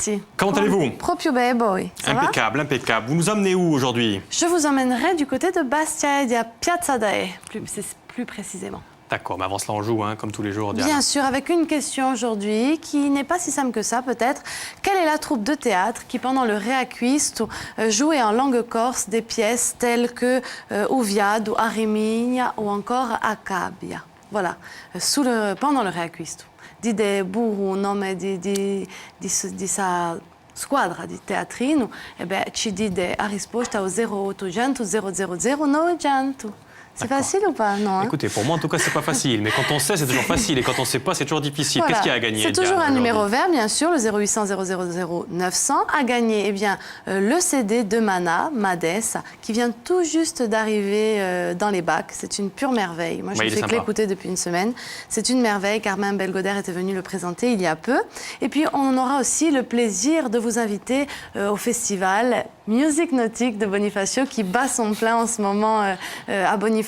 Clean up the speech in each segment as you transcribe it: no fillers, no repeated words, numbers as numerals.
tutti. Comment allez-vous? Proprio bene, voi. Ça va? Impeccable, impeccable. Vous nous emmenez où aujourd'hui? Je vous emmènerai du côté de Bastia et de Piazza Dei, plus précisément. D'accord, mais avant cela on joue, hein, comme tous les jours, Diane. Bien sûr, avec une question aujourd'hui qui n'est pas si simple que ça peut-être. Quelle est la troupe de théâtre qui, pendant le Reacquisto, jouait en langue corse des pièces telles que Uviado, Arimigna ou encore Acabia? Voilà, pendant le Reacquisto. Di burro nome di sa squadra di teatrino, ci dite a risposta au 0800 000 900. C'est facile ou pas? Non. Hein? Écoutez, pour moi en tout cas c'est pas facile, mais quand on sait c'est toujours facile et quand on sait pas c'est toujours difficile. Voilà. Qu'est-ce qu'il y a à gagner? C'est toujours un numéro vert bien sûr, le 0800 000 900. À gagner le CD de Mana, Madès, qui vient tout juste d'arriver dans les bacs. C'est une pure merveille. Moi je ne fais que l'écouter depuis une semaine. C'est une merveille. Carmen Belgoder était venu le présenter il y a peu. Et puis on aura aussi le plaisir de vous inviter au festival Musique Nautique de Bonifacio qui bat son plein en ce moment à Bonifacio.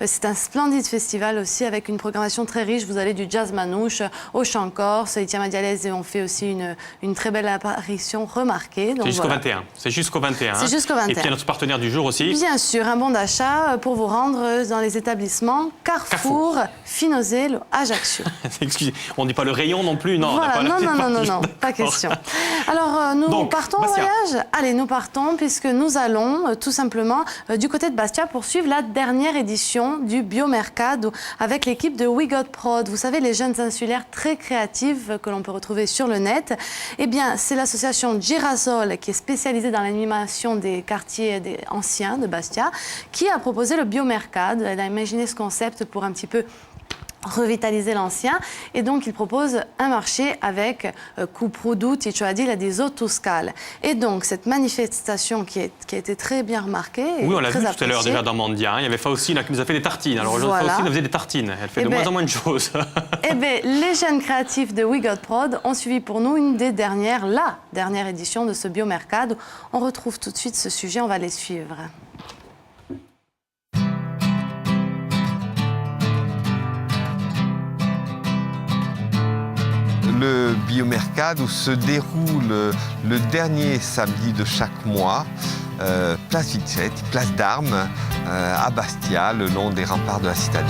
C'est un splendide festival aussi avec une programmation très riche. Vous allez du jazz manouche au chant corse. Etienne Madialès ont fait aussi une très belle apparition remarquée. C'est jusqu'au 21. C'est jusqu'au 21. C'est jusqu'au 21. Et puis il y a notre partenaire du jour aussi. Bien sûr, un bon d'achat pour vous rendre dans les établissements Carrefour. Finosel, Ajaccio. Excusez, on ne dit pas le rayon non plus, non. Voilà, non, pas question. Alors nous partons en voyage. Allez, nous partons puisque nous allons tout simplement du côté de Bastia pour suivre la dernière édition du Biomercado avec l'équipe de We Got Prod. Vous savez, les jeunes insulaires très créatives que l'on peut retrouver sur le net. Eh bien, c'est l'association Girasol qui est spécialisée dans l'animation des quartiers anciens de Bastia qui a proposé le Biomercado. Elle a imaginé ce concept pour un petit peu revitaliser l'ancien et donc il propose un marché avec coprodotti, cioè dire des autoscales. Et donc cette manifestation qui a été très bien remarquée. Oui, on l'a vu tout à l'heure déjà dans Mandia. Il y avait Faustine qui nous a fait des tartines. Alors aujourd'hui, Faustine faisait des tartines. Elle fait de moins en moins de choses. Eh bien, les jeunes créatifs de We Got Prod ont suivi pour nous la dernière édition de ce Biomercado. On retrouve tout de suite ce sujet, on va les suivre. Le Biomercado se déroule le dernier samedi de chaque mois, place Vicetti, place d'Armes, à Bastia, le long des remparts de la citadelle.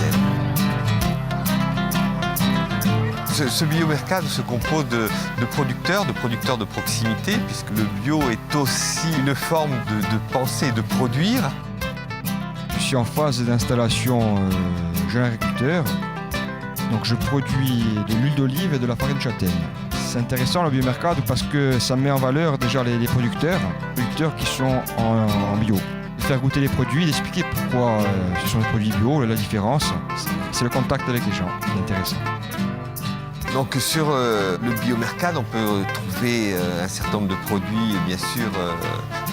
Ce Biomercado se compose de producteurs de proximité, puisque le bio est aussi une forme de penser et de produire. Je suis en phase d'installation jeune agriculteur. Donc je produis de l'huile d'olive et de la farine de châtaigne. C'est intéressant le Biomercado parce que ça met en valeur déjà les producteurs qui sont en bio. De faire goûter les produits, d'expliquer pourquoi ce sont des produits bio, la différence. C'est le contact avec les gens qui est intéressant. Donc sur le Biomercado, on peut trouver un certain nombre de produits, bien sûr,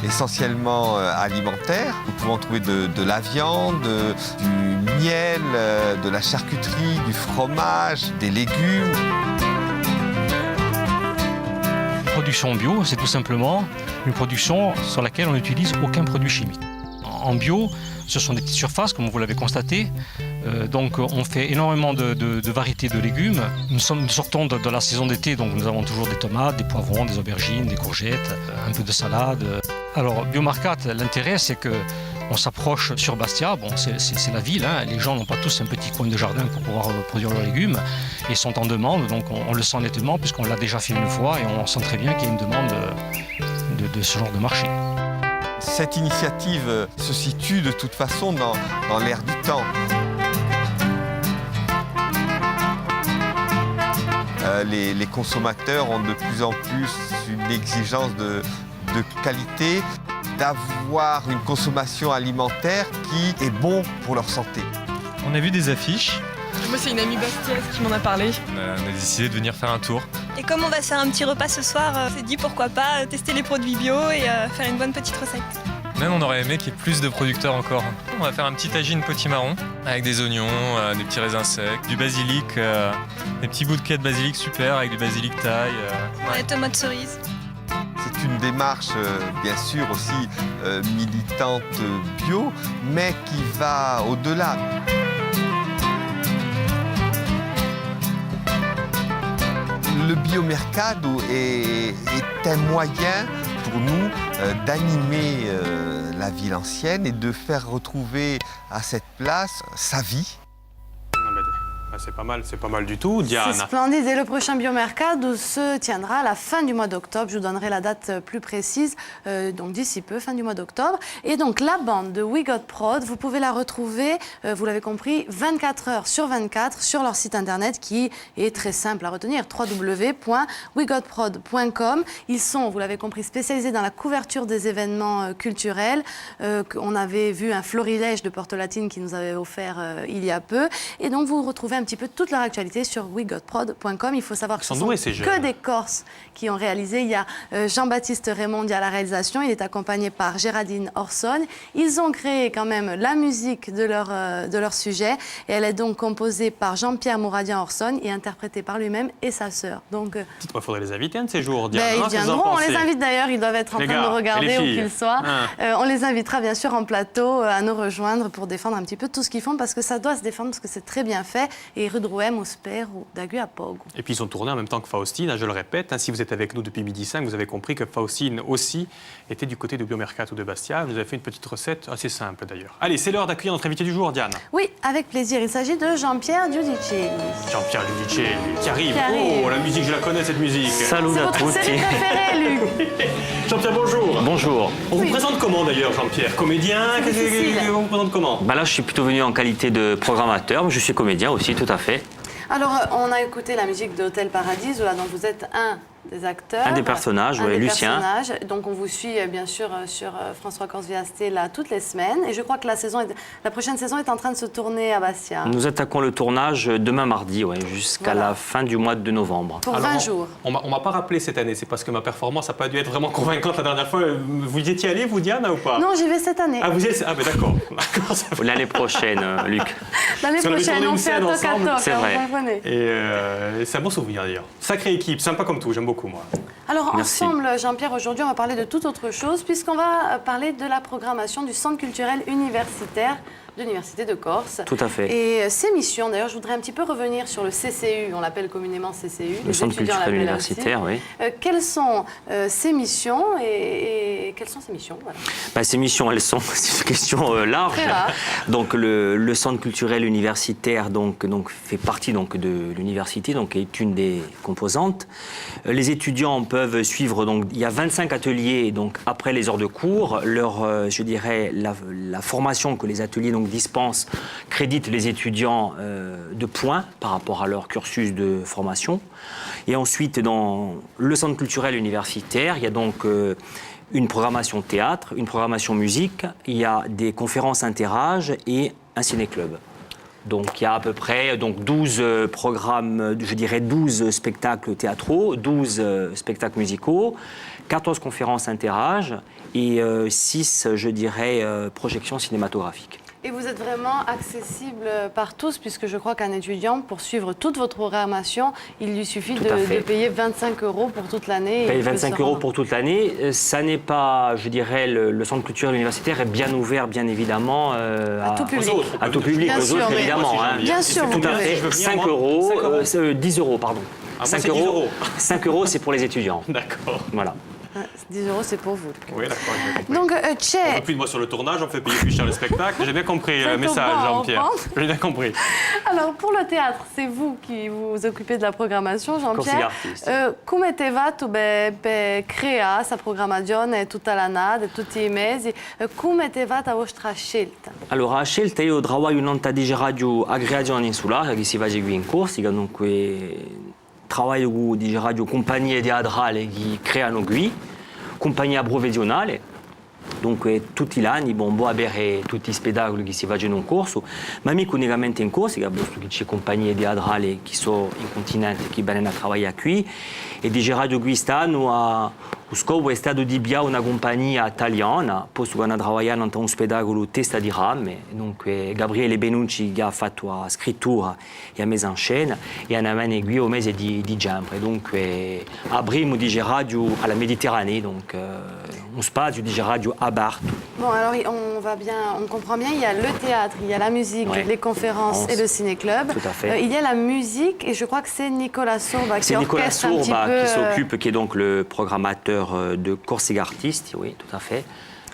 essentiellement alimentaires. Nous pouvons trouver de la viande, du miel, de la charcuterie, du fromage, des légumes. La production bio, c'est tout simplement une production sur laquelle on n'utilise aucun produit chimique. En bio, ce sont des petites surfaces, comme vous l'avez constaté. Donc on fait énormément de variétés de légumes. Nous sortons de la saison d'été, donc nous avons toujours des tomates, des poivrons, des aubergines, des courgettes, un peu de salade. Alors Biomercado, l'intérêt c'est qu'on s'approche sur Bastia, bon, c'est la ville, hein. Les gens n'ont pas tous un petit coin de jardin pour pouvoir produire leurs légumes et sont en demande, donc on le sent nettement puisqu'on l'a déjà fait une fois et on sent très bien qu'il y a une demande de ce genre de marché. Cette initiative se situe de toute façon dans l'air du temps. Les consommateurs ont de plus en plus une exigence de qualité, d'avoir une consommation alimentaire qui est bon pour leur santé. On a vu des affiches. Moi, c'est une amie bastiaise qui m'en a parlé. On a décidé de venir faire un tour. Et comme on va se faire un petit repas ce soir, on s'est dit pourquoi pas tester les produits bio et faire une bonne petite recette. Même on aurait aimé qu'il y ait plus de producteurs encore. On va faire un petit tagine potimarron avec des oignons, des petits raisins secs, du basilic, des petits bouquets de basilic super avec du basilic thaï. Ouais, tomates cerises. C'est une démarche, bien sûr, aussi militante bio, mais qui va au-delà. le biomercado est un moyen pour nous d'animer la ville ancienne et de faire retrouver à cette place sa vie. C'est pas mal du tout, Diane. C'est splendide. Et le prochain Biomercado se tiendra à la fin du mois d'octobre. Je vous donnerai la date plus précise, donc d'ici peu, fin du mois d'octobre. Et donc la bande de We Got Prod, vous pouvez la retrouver, vous l'avez compris, 24 heures sur 24 sur leur site internet qui est très simple à retenir, www.wegotprod.com. Ils sont, vous l'avez compris, spécialisés dans la couverture des événements culturels. On avait vu un florilège de Porto Latine qui nous avait offert il y a peu. Et donc vous retrouvez un petit peu toute leur actualité sur wegotprod.com. Il faut savoir que ce sont que des Corses qui ont réalisé. Il y a Jean-Baptiste Raymond à la réalisation. Il est accompagné par Géraldine Orson. Ils ont créé quand même la musique de leur sujet. Et elle est donc composée par Jean-Pierre Mouradian Orson et interprétée par lui-même et sa sœur. Donc, il faudrait les inviter un de ces jours, Diane. Ils viendront. On les invite d'ailleurs. Ils doivent être en train de nous regarder où qu'ils soient. On les invitera bien sûr en plateau à nous rejoindre pour défendre un petit peu tout ce qu'ils font parce que ça doit se défendre parce que c'est très bien fait. Et Rudroem, Osper ou Dagu à Pogo. Et puis ils ont tourné en même temps que Faustine, je le répète. Si vous êtes avec nous depuis midi 5, vous avez compris que Faustine aussi était du côté du Biomercato de Bastia. Vous avez fait une petite recette assez simple d'ailleurs. Allez, c'est l'heure d'accueillir notre invité du jour, Diane. Oui, avec plaisir. Il s'agit de Jean-Pierre Giudicelli. Jean-Pierre Giudicelli qui arrive. Oh, la musique, je la connais cette musique. Salut à tous. C'est votre série préférée, Luc. Jean-Pierre, bonjour. Bonjour. On vous présente comment d'ailleurs, Jean-Pierre? Comédien? On vous présente comment? Là, je suis plutôt venu en qualité de programmateur, mais je suis comédien aussi, tout à fait. Alors, on a écouté la musique d'Hôtel Paradis, là, dont vous êtes un des acteurs. Un des personnages, oui, Lucien. Donc, on vous suit, bien sûr, sur France 3 Corse VST, là, toutes les semaines. Et je crois que la prochaine saison est en train de se tourner à Bastia. Nous attaquons le tournage demain mardi, jusqu'à la fin du mois de novembre. Pour 20 jours. On m'a pas rappelé cette année, c'est parce que ma performance n'a pas dû être vraiment convaincante la dernière fois. Vous y étiez allé, vous, Diane, ou pas? Non, j'y vais cette année. Ah, vous y êtes? Ah, ben d'accord. L'année prochaine, Luc. L'année prochaine, on fait un toc à toc. C'est vrai. Et c'est un bon souvenir, d'ailleurs. Sacrée équipe, sympa comme tout, j'aime beaucoup, moi. Alors ensemble, Jean-Pierre, aujourd'hui, on va parler de toute autre chose, puisqu'on va parler de la programmation du Centre culturel universitaire de l'Université de Corse. Tout à fait. Et ces missions, d'ailleurs, je voudrais un petit peu revenir sur le CCU, on l'appelle communément CCU. Le Centre culturel universitaire, oui. Quelles sont ces missions et quelles sont ces missions, voilà. Ces missions, elles sont, c'est une question large. Très rare. Donc le Centre culturel universitaire donc, fait partie donc, de l'université, donc est une des composantes. Les étudiants peuvent suivre, donc, il y a 25 ateliers donc, après les heures de cours. Je dirais, la formation que les ateliers donc, dispensent crédite les étudiants de points par rapport à leur cursus de formation. Et ensuite, dans le centre culturel universitaire, il y a donc une programmation théâtre, une programmation musique, il y a des conférences interâges et un ciné-club. Donc il y a à peu près 12 programmes, je dirais 12 spectacles théâtraux, 12 spectacles musicaux, 14 conférences interâges et 6, je dirais, projections cinématographiques. Et vous êtes vraiment accessible par tous, puisque je crois qu'un étudiant, pour suivre toute votre programmation, il lui suffit de payer 25 € pour toute l'année. Payer 25 € pour toute l'année, ça n'est pas, je dirais, le centre culturel universitaire est bien ouvert, bien évidemment, à tout public. À tout public, aux autres, évidemment. Bien sûr, tout à fait. 5 €, 10 €, pardon. 5 €, 5 € c'est pour les étudiants. D'accord. Voilà. 10 € c'est pour vous. Oui, d'accord. Donc, on ne fait plus de moi sur le tournage, on fait payer plus cher le spectacle. J'ai bien compris le message, Jean-Pierre. J'ai bien compris. Alors, pour le théâtre, c'est vous qui vous occupez de la programmation, Jean-Pierre. Come te va tu crea sa programmazione tutta l'annata, tutti i mesi? Come te va la vostra scelta? Allora, a scelta io trabalho in una di radio aggregazione insulare che si fa qui in Corsica, dunque trabalho con di radio compagnie teatrali che creano qui, compagnie approvvigionali, dunque tutti gli anni può avere tutti i spettacoli che si fanno in corso, ma anche unicamente in Corsica, perché c'è compagnie teatrali che sono in continente che vengono a lavorare qui, e di radio qui stanno a scopo è stato di avviare una compagnia italiana, posto che lavorano in un spettacolo Testa di Rame, dunque Gabriele Benucci che ha fatto la scrittura e la mise en scène, e Anna Manegui au mese di dicembre. Dunque avremo di radio alla Méditerranée, donc un spazio di radio aperto. Bon, alors on comprend bien, il y a le théâtre, il y a la musique, Ouais. les conférences et le ciné-club. Tout à fait. Il y a la musique et je crois que c'est Nicolas Sourba qui C'est Nicolas orchestre un petit Sourba peu, qui s'occupe, qui est donc le programmateur de Corsica Artisti, oui, tout à fait.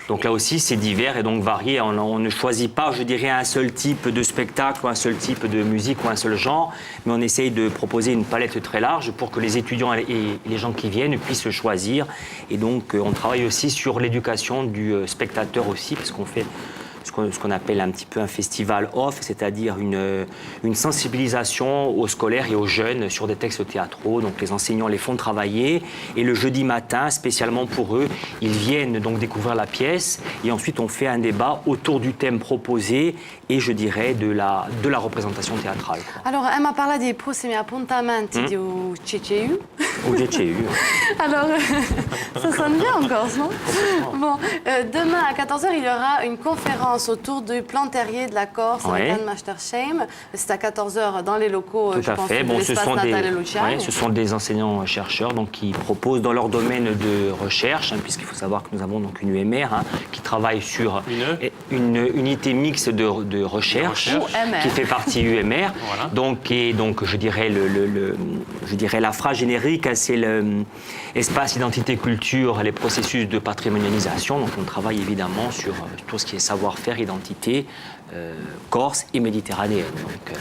Donc là aussi, c'est divers et donc varié. On ne choisit pas, je dirais, un seul type de spectacle ou un seul type de musique ou un seul genre, mais on essaye de proposer une palette très large pour que les étudiants et les gens qui viennent puissent choisir. Et donc, on travaille aussi sur l'éducation du spectateur aussi, parce qu'on fait ce qu'on appelle un petit peu un festival off, c'est-à-dire une sensibilisation aux scolaires et aux jeunes sur des textes théâtraux. Donc les enseignants les font travailler et le jeudi matin, spécialement pour eux, ils viennent donc découvrir la pièce et ensuite on fait un débat autour du thème proposé et je dirais de la représentation théâtrale. Quoi. Alors, Emma parla dei prossimi appuntamenti di CCU. Au GCU. Alors, ça sonne bien en Corse, non? Bon, demain à 14h, il y aura une conférence autour du plan terrier de la Corse Ouais. avec Anne Mastersheim. C'est à 14h dans les locaux, Tout je à pense, fait. de Bon, ce l'espace sont Natale Luciani. ce sont des enseignants-chercheurs donc, qui proposent dans leur domaine de recherche, puisqu'il faut savoir que nous avons donc une UMR qui travaille sur une unité mixte de recherche qui fait partie UMR. Voilà. Donc, je dirais, je dirais la phrase générique, c'est l'espace identité-culture, les processus de patrimonialisation. Donc on travaille évidemment sur tout ce qui est savoir-faire, identité, corse et méditerranéenne. Donc,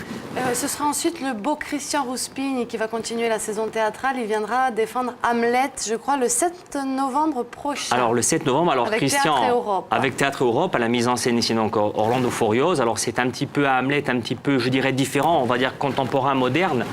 Ce sera ensuite le beau Christian Rouspigny qui va continuer la saison théâtrale. Il viendra défendre Hamlet, je crois, le 7 novembre prochain. Alors le 7 novembre, alors avec Christian, Théâtre Europe. avec Théâtre Europe, à la mise en scène ici donc Orlando Furioso. Alors c'est un petit peu un Hamlet, un petit peu, je dirais, différent, on va dire contemporain, moderne,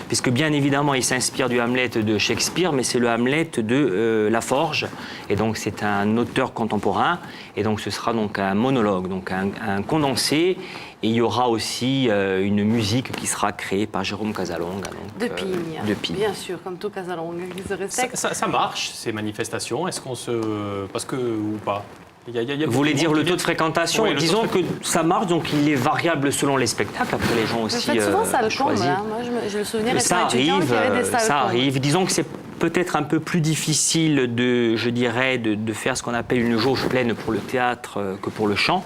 puisque bien évidemment il s'inspire du Hamlet de Shakespeare, mais c'est le Hamlet de La Forge, et donc c'est un auteur contemporain, et donc ce sera donc un monologue, donc un condensé, et il y aura aussi une musique qui sera créée par Jérôme Casalonga. Donc, De Pigne. de Pigne. Bien sûr, comme tout Casalonga qui se respecte. Ça marche, ces manifestations. Est-ce qu'on se... Parce que... ou pas Vous voulez dire le taux de fréquentation? Oui, Disons que ça marche, donc il est variable selon les spectacles. Après, les gens aussi En fait, souvent, ça le tombe. choisissent. Hein. Moi, j'ai le souvenir Ça étant étudiant qu'il y avait des salles ça tombes. arrive. Disons que c'est peut-être un peu plus difficile je dirais, de faire ce qu'on appelle une jauge pleine pour le théâtre que pour le chant.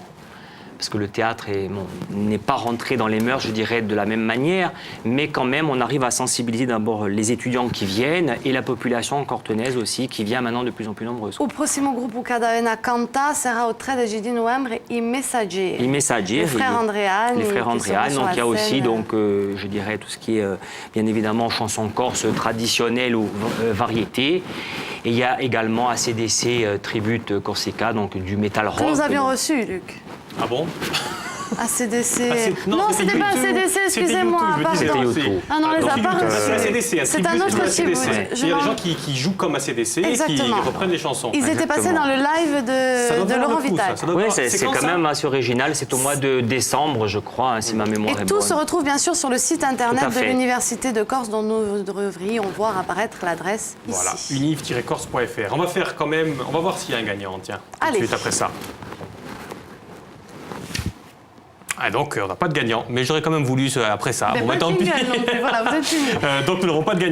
Parce que le théâtre n'est pas rentré dans les mœurs, je dirais, de la même manière, mais quand même, on arrive à sensibiliser d'abord les étudiants qui viennent et la population cortenaise aussi, qui vient maintenant de plus en plus nombreuse. O prossimo gruppo che Cadavena canta sarà il 13 di novembre i Messaggeri. Les Messaggeri, Les frères Andréani. Les frères qui Andréani, seront donc il y a sur la aussi, scène. donc, je dirais, tout ce qui est, bien évidemment, chanson corse traditionnelle ou variété. Et il y a également ACDC Tribute Corsica, donc du metal rock. Que nous avions reçu, Luc. Ah bon? ACDC. Non, c'était pas ACDC, excusez-moi, pardon. C'était YouTube. Ah non, on les a pas reçus. ACDC, C'est un autre type. Il y a des gens qui jouent comme ACDC et qui Exactement. reprennent les chansons. Ils étaient passés dans le live de Laurent Vital. Oui, c'est quand même assez original. C'est au mois de décembre, je crois, hein, si ma mémoire est Et bonne. tout se retrouve bien sûr sur le site internet Tout à de fait. l'Université de Corse, dont nous devrions voir apparaître l'adresse Voilà, ici. univ-corse.fr. On va faire quand même, on va voir s'il y a un gagnant, tiens, tout de Allez. suite après ça. Ah, donc, on n'a pas de gagnant, mais j'aurais quand même voulu après ça. Mais Bon, pas bah, tant de pis. jingle non plus, voilà, vous êtes unis. Donc, nous n'aurons pas de gagnant.